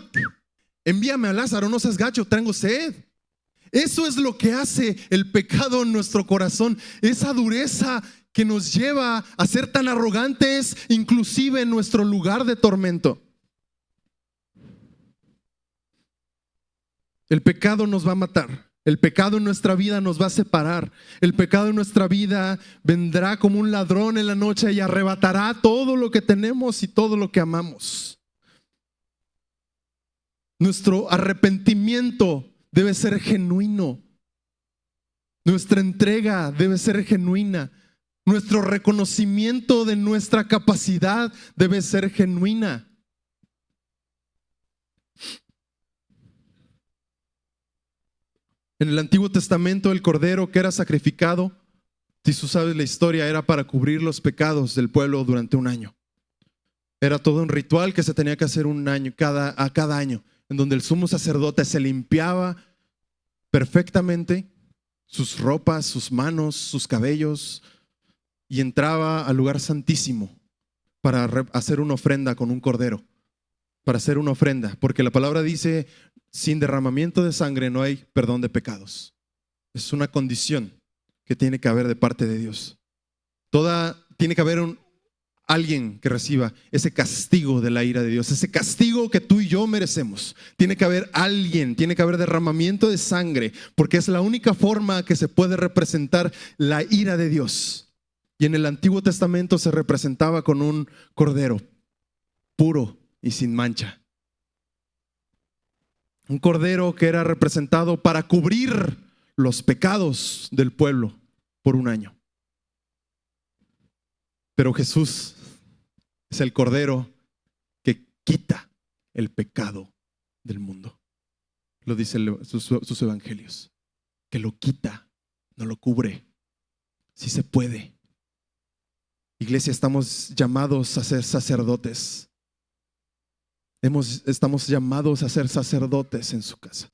envíame a Lázaro, no seas gacho, tengo sed. Eso es lo que hace el pecado en nuestro corazón, esa dureza que nos lleva a ser tan arrogantes, inclusive en nuestro lugar de tormento. El pecado nos va a matar. El pecado en nuestra vida nos va a separar. El pecado en nuestra vida vendrá como un ladrón en la noche y arrebatará todo lo que tenemos y todo lo que amamos. Nuestro arrepentimiento debe ser genuino. Nuestra entrega debe ser genuina. Nuestro reconocimiento de nuestra capacidad debe ser genuina. En el Antiguo Testamento, el cordero que era sacrificado, si tú sabes la historia, era para cubrir los pecados del pueblo durante un año. Era todo un ritual que se tenía que hacer un año, a cada año, en donde el sumo sacerdote se limpiaba perfectamente sus ropas, sus manos, sus cabellos, y entraba al lugar santísimo para hacer una ofrenda con un cordero, para hacer una ofrenda, porque la palabra dice: sin derramamiento de sangre no hay perdón de pecados. Es una condición que tiene que haber de parte de Dios. Tiene que haber alguien que reciba ese castigo de la ira de Dios, ese castigo que tú y yo merecemos. Tiene que haber alguien, tiene que haber derramamiento de sangre, porque es la única forma que se puede representar la ira de Dios. Y en el Antiguo Testamento se representaba con un cordero puro y sin mancha. Un cordero que era representado para cubrir los pecados del pueblo por un año. Pero Jesús es el cordero que quita el pecado del mundo. Lo dicen sus evangelios. Que lo quita, no lo cubre. Sí se puede. Iglesia, estamos llamados a ser sacerdotes. Estamos llamados a ser sacerdotes en su casa.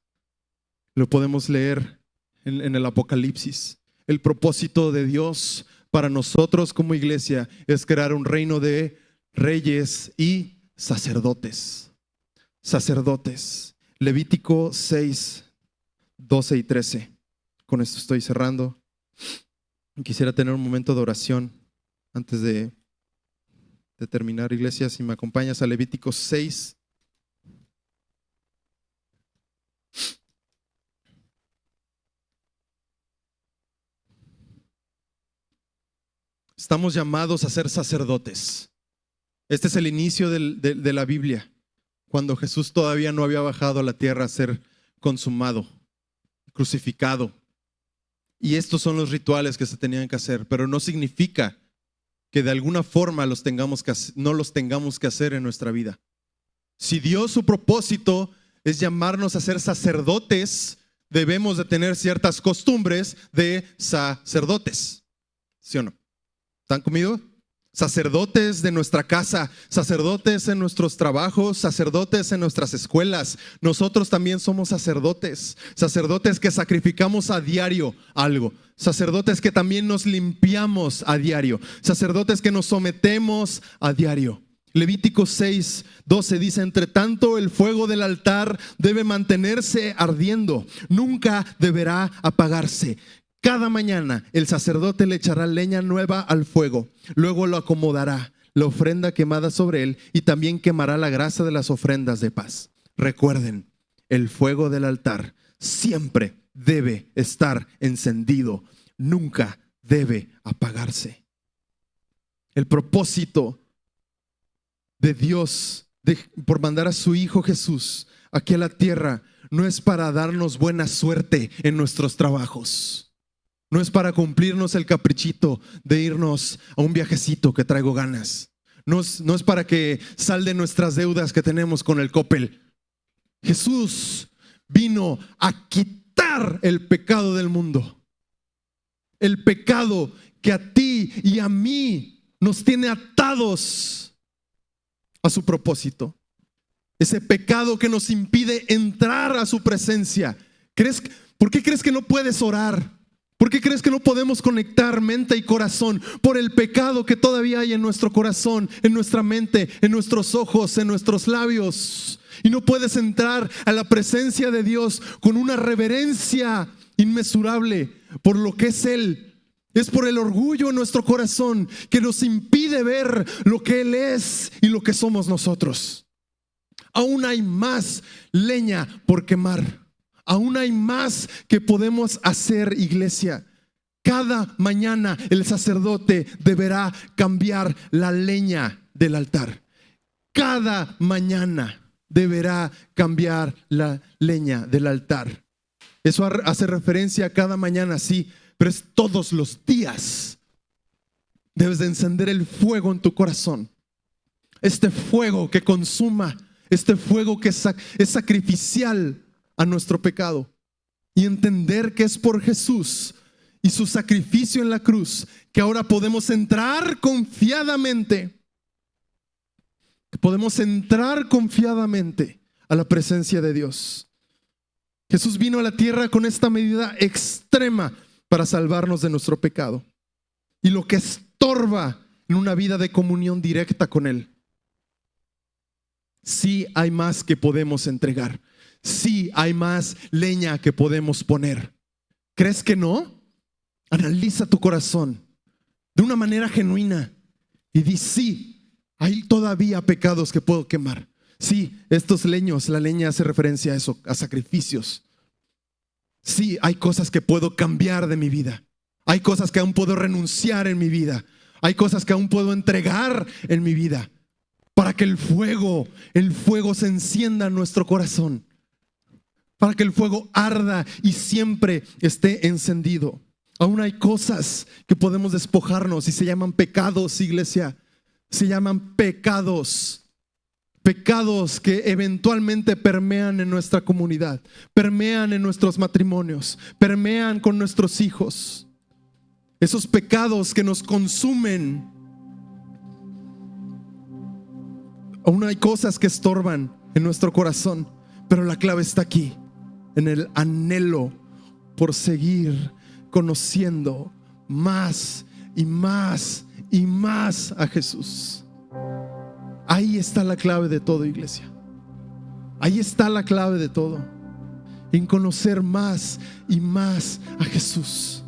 Lo podemos leer en el Apocalipsis. El propósito de Dios para nosotros como iglesia es crear un reino de reyes y sacerdotes. Sacerdotes. Levítico 6, 12 y 13. Con esto estoy cerrando. Quisiera tener un momento de oración antes de terminar, iglesia. Si me acompañas a Levítico 6. Estamos llamados a ser sacerdotes. Este es el inicio de la Biblia, cuando Jesús todavía no había bajado a la tierra a ser consumado, crucificado. Y estos son los rituales que se tenían que hacer, pero no significa que de alguna forma no los tengamos que hacer en nuestra vida. Si Dios, su propósito es llamarnos a ser sacerdotes, debemos de tener ciertas costumbres de sacerdotes. ¿Sí o no? ¿Están conmigo? Sacerdotes de nuestra casa, sacerdotes en nuestros trabajos, sacerdotes en nuestras escuelas. Nosotros también somos sacerdotes, sacerdotes que sacrificamos a diario algo, sacerdotes que también nos limpiamos a diario, sacerdotes que nos sometemos a diario. Levítico 6:12 dice: entre tanto el fuego del altar debe mantenerse ardiendo, nunca deberá apagarse. Cada mañana el sacerdote le echará leña nueva al fuego, luego lo acomodará, la ofrenda quemada sobre él, y también quemará la grasa de las ofrendas de paz. Recuerden, el fuego del altar siempre debe estar encendido, nunca debe apagarse. El propósito de Dios por mandar a su Hijo Jesús aquí a la tierra no es para darnos buena suerte en nuestros trabajos. No es para cumplirnos el caprichito de irnos a un viajecito que traigo ganas. No es para que salden nuestras deudas que tenemos con el Coppel. Jesús vino a quitar el pecado del mundo. El pecado que a ti y a mí nos tiene atados a su propósito. Ese pecado que nos impide entrar a su presencia. ¿Por qué crees que no puedes orar? ¿Por qué crees que no podemos conectar mente y corazón? Por el pecado que todavía hay en nuestro corazón, en nuestra mente, en nuestros ojos, en nuestros labios. Y no puedes entrar a la presencia de Dios con una reverencia inmesurable por lo que es Él. Es por el orgullo en nuestro corazón que nos impide ver lo que Él es y lo que somos nosotros. Aún hay más leña por quemar. Aún hay más que podemos hacer, iglesia. Cada mañana el sacerdote deberá cambiar la leña del altar. Cada mañana deberá cambiar la leña del altar. Eso hace referencia a cada mañana, sí, pero es todos los días. Debes de encender el fuego en tu corazón. Este fuego que consuma, este fuego que es sacrificial a nuestro pecado, y entender que es por Jesús y su sacrificio en la cruz que ahora podemos entrar confiadamente, a la presencia de Dios. Jesús vino a la tierra con esta medida extrema para salvarnos de nuestro pecado y lo que estorba en una vida de comunión directa con Él. Sí hay más que podemos entregar. Sí hay más leña que podemos poner. ¿Crees que no? Analiza tu corazón de una manera genuina y di: sí, hay todavía pecados que puedo quemar. Sí, estos leños, la leña hace referencia a eso, a sacrificios. Sí, hay cosas que puedo cambiar de mi vida. Hay cosas que aún puedo renunciar en mi vida. Hay cosas que aún puedo entregar en mi vida para que el fuego se encienda en nuestro corazón. Para que el fuego arda y siempre esté encendido. Aún hay cosas que podemos despojarnos y se llaman pecados, iglesia. Se llaman pecados. Pecados que eventualmente permean en nuestra comunidad, permean en nuestros matrimonios, permean con nuestros hijos. Esos pecados que nos consumen. Aún hay cosas que estorban en nuestro corazón, pero la clave está aquí. En el anhelo por seguir conociendo más y más y más a Jesús. Ahí está la clave de todo, iglesia. Ahí está la clave de todo. En conocer más y más a Jesús.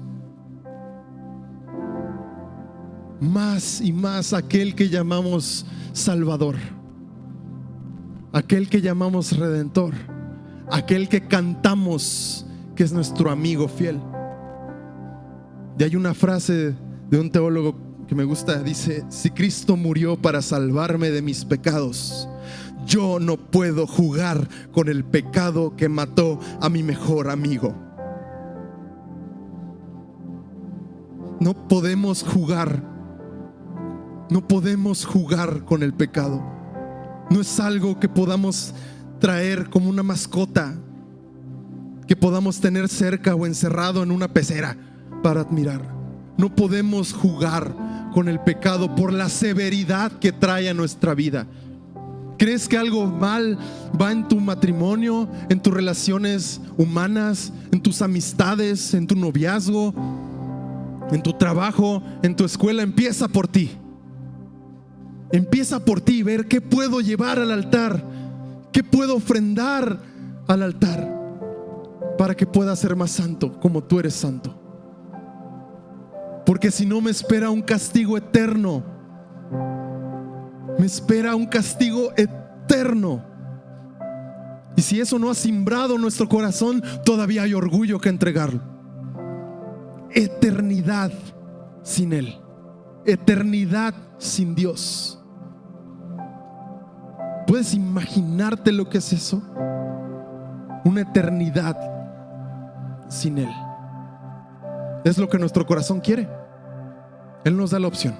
Más y más a aquel que llamamos Salvador. Aquel que llamamos Redentor. Aquel que cantamos que es nuestro amigo fiel. Y hay una frase de un teólogo que me gusta, dice: si Cristo murió para salvarme de mis pecados, yo no puedo jugar con el pecado que mató a mi mejor amigo. No podemos jugar con el pecado. No es algo que podamos traer como una mascota, que podamos tener cerca o encerrado en una pecera para admirar. No podemos jugar con el pecado por la severidad que trae a nuestra vida. ¿Crees que algo mal va en tu matrimonio, en tus relaciones humanas, en tus amistades, en tu noviazgo, en tu trabajo, en tu escuela? Empieza por ti. Empieza por ti, ver qué puedo llevar al altar, qué puedo ofrendar al altar para que pueda ser más santo como tú eres santo. Porque si no, me espera un castigo eterno. Me espera un castigo eterno. Y si eso no ha simbrado nuestro corazón, todavía hay orgullo que entregarlo. Eternidad sin Él. Eternidad sin Dios. ¿Puedes imaginarte lo que es eso? Una eternidad sin Él. Es lo que nuestro corazón quiere. Él nos da la opción.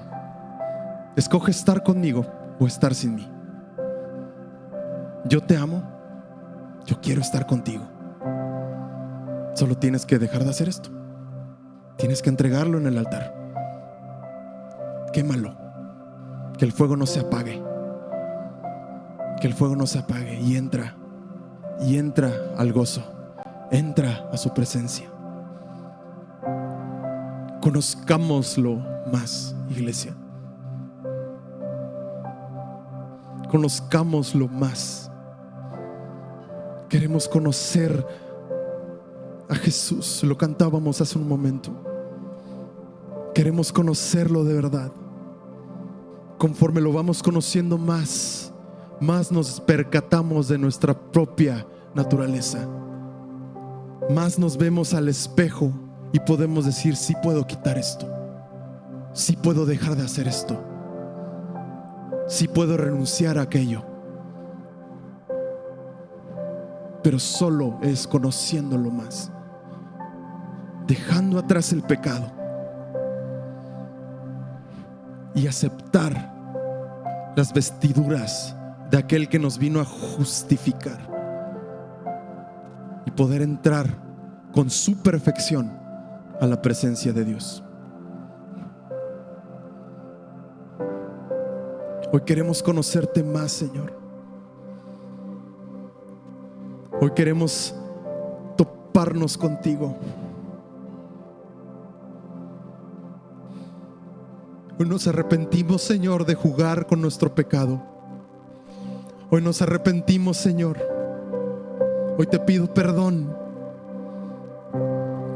Escoge estar conmigo o estar sin mí. Yo te amo. Yo quiero estar contigo. Solo tienes que dejar de hacer esto. Tienes que entregarlo en el altar. Quémalo. Que el fuego no se apague. Que el fuego no se apague y entra al gozo. Entra a su presencia. Conozcámoslo más, iglesia. Conozcámoslo más. Queremos conocer a Jesús. Lo cantábamos hace un momento. Queremos conocerlo de verdad. Conforme lo vamos conociendo más nos percatamos de nuestra propia naturaleza. Más nos vemos al espejo y podemos decir: sí puedo quitar esto. Sí puedo dejar de hacer esto. Sí puedo renunciar a aquello. Pero solo es conociéndolo más, dejando atrás el pecado y aceptar las vestiduras de aquel que nos vino a justificar y poder entrar con su perfección a la presencia de Dios. Hoy queremos conocerte más, Señor. Hoy queremos toparnos contigo. Hoy nos arrepentimos, Señor, de jugar con nuestro pecado. Hoy nos arrepentimos, Señor. Hoy te pido perdón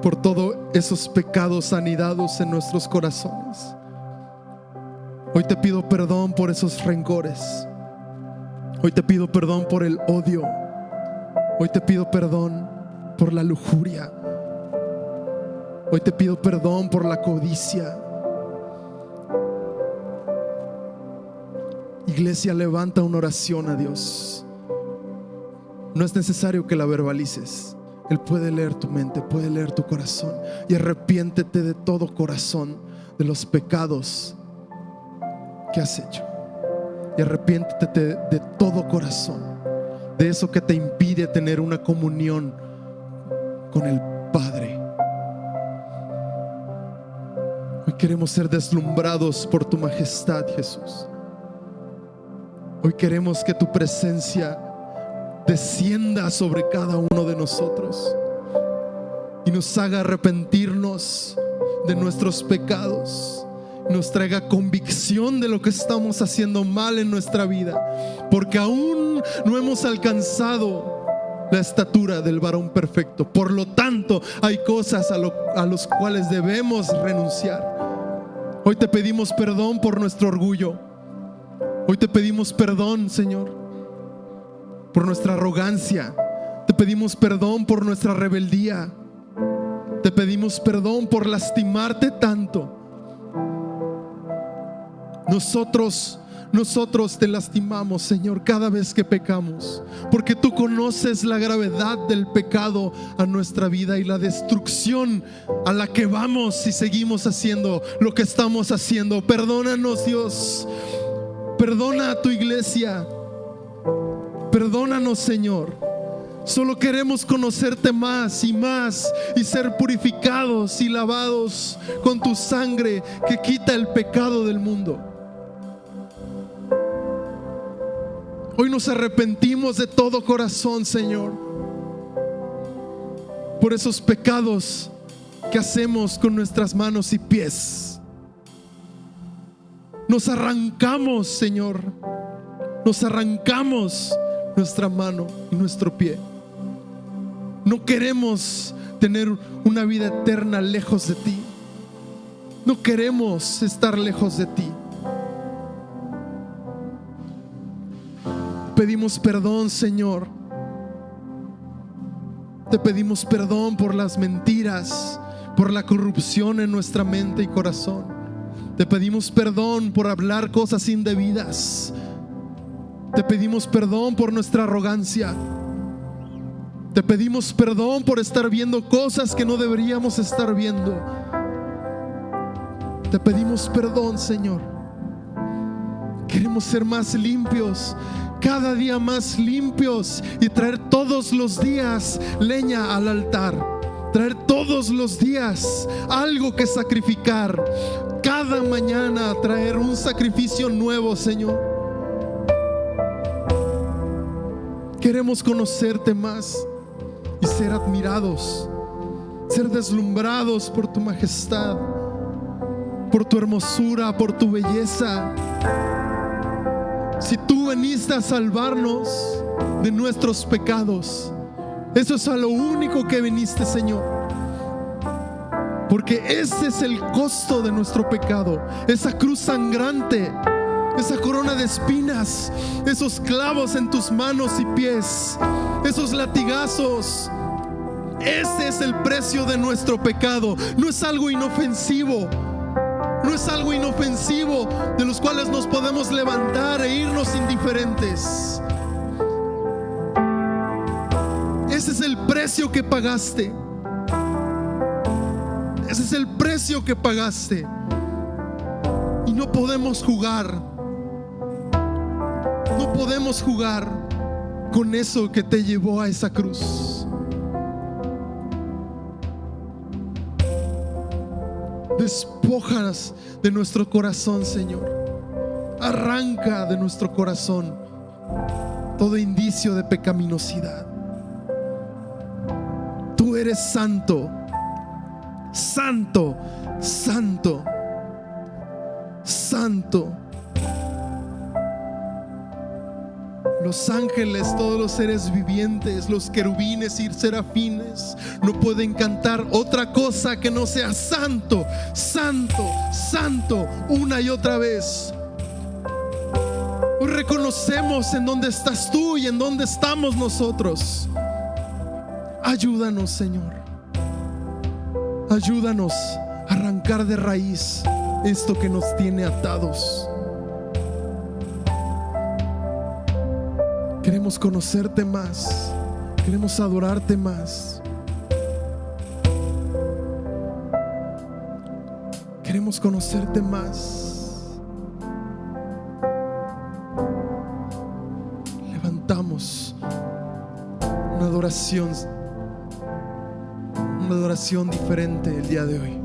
por todos esos pecados anidados en nuestros corazones. Hoy te pido perdón por esos rencores. Hoy te pido perdón por el odio. Hoy te pido perdón por la lujuria. Hoy te pido perdón por la codicia. Iglesia, levanta una oración a Dios. No es necesario que la verbalices. Él puede leer tu mente, puede leer tu corazón. Y arrepiéntete de todo corazón de los pecados que has hecho. Y arrepiéntete de todo corazón de eso que te impide tener una comunión con el Padre. Hoy queremos ser deslumbrados por tu majestad, Jesús. Hoy queremos que tu presencia descienda sobre cada uno de nosotros y nos haga arrepentirnos de nuestros pecados, nos traiga convicción de lo que estamos haciendo mal en nuestra vida, porque aún no hemos alcanzado la estatura del varón perfecto. Por lo tanto, hay cosas a los cuales debemos renunciar. Hoy te pedimos perdón por nuestro orgullo. Hoy te pedimos perdón, Señor, por nuestra arrogancia. Te pedimos perdón por nuestra rebeldía. Te pedimos perdón por lastimarte tanto. Nosotros te lastimamos, Señor, cada vez que pecamos, porque tú conoces la gravedad del pecado a nuestra vida y la destrucción a la que vamos si seguimos haciendo lo que estamos haciendo. Perdónanos, Dios. Perdona a tu iglesia. Perdónanos, Señor. Solo queremos conocerte más y ser purificados y lavados con tu sangre que quita el pecado del mundo. Hoy nos arrepentimos de todo corazón, Señor, por esos pecados que hacemos con nuestras manos y pies. Nos arrancamos, Señor, nos arrancamos nuestra mano y nuestro pie. No queremos tener una vida eterna lejos de ti. No queremos estar lejos de ti. Pedimos perdón, Señor. Te pedimos perdón por las mentiras, por la corrupción en nuestra mente y corazón. Te pedimos perdón por hablar cosas indebidas. Te pedimos perdón por nuestra arrogancia. Te pedimos perdón por estar viendo cosas que no deberíamos estar viendo. Te pedimos perdón, Señor. Queremos ser más limpios, cada día más limpios, y traer todos los días leña al altar. Traer todos los días algo que sacrificar. Cada mañana traer un sacrificio nuevo, Señor. Queremos conocerte más y ser admirados, ser deslumbrados por tu majestad, por tu hermosura, por tu belleza. Si tú viniste a salvarnos de nuestros pecados, eso es a lo único que viniste, Señor. Porque ese es el costo de nuestro pecado. Esa cruz sangrante, esa corona de espinas, esos clavos en tus manos y pies, esos latigazos. Ese es el precio de nuestro pecado. No es algo inofensivo. No es algo inofensivo de los cuales nos podemos levantar e irnos indiferentes. Ese es el precio que pagaste. Ese es el precio que pagaste. Y no podemos jugar. No podemos jugar con eso que te llevó a esa cruz. Despójanos de nuestro corazón, Señor. Arranca de nuestro corazón todo indicio de pecaminosidad. Tú eres santo, santo, santo, santo. Los ángeles, todos los seres vivientes, los querubines y serafines no pueden cantar otra cosa que no sea santo, santo, santo, una y otra vez. Hoy reconocemos en dónde estás tú y en dónde estamos nosotros. Ayúdanos, Señor. Ayúdanos a arrancar de raíz esto que nos tiene atados. Queremos conocerte más. Queremos adorarte más. Queremos conocerte más. Levantamos una adoración diferente el día de hoy.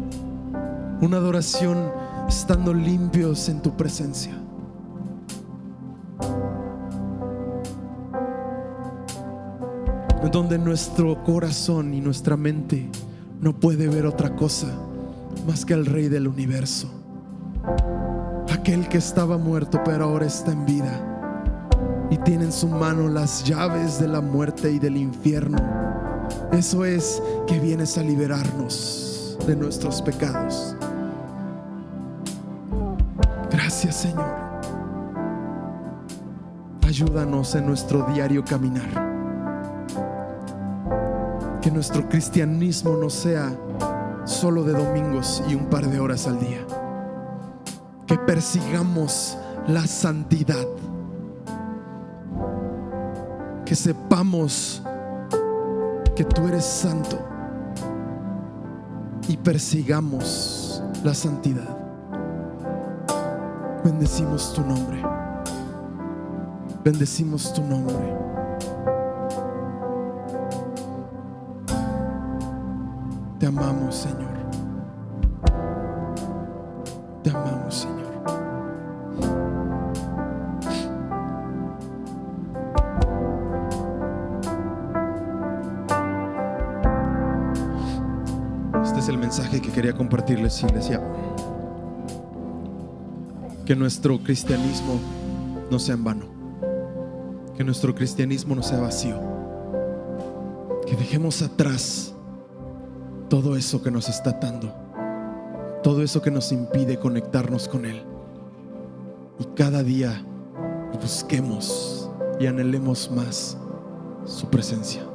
Una adoración estando limpios en tu presencia. Donde nuestro corazón y nuestra mente no puede ver otra cosa más que al Rey del universo, aquel que estaba muerto pero ahora está en vida y tiene en su mano las llaves de la muerte y del infierno. Eso es que vienes a liberarnos de nuestros pecados. Gracias, Señor. Ayúdanos en nuestro diario caminar. Que nuestro cristianismo no sea solo de domingos y un par de horas al día. que persigamos la santidad, que sepamos que tú eres santo y persigamos la santidad. Bendecimos tu nombre. Bendecimos tu nombre. Te amamos, Señor. Te amamos, Señor. Este es el mensaje que quería compartirles, iglesia. Que nuestro cristianismo no sea en vano, que nuestro cristianismo no sea vacío, que dejemos atrás todo eso que nos está atando, todo eso que nos impide conectarnos con Él, y cada día busquemos y anhelemos más su presencia.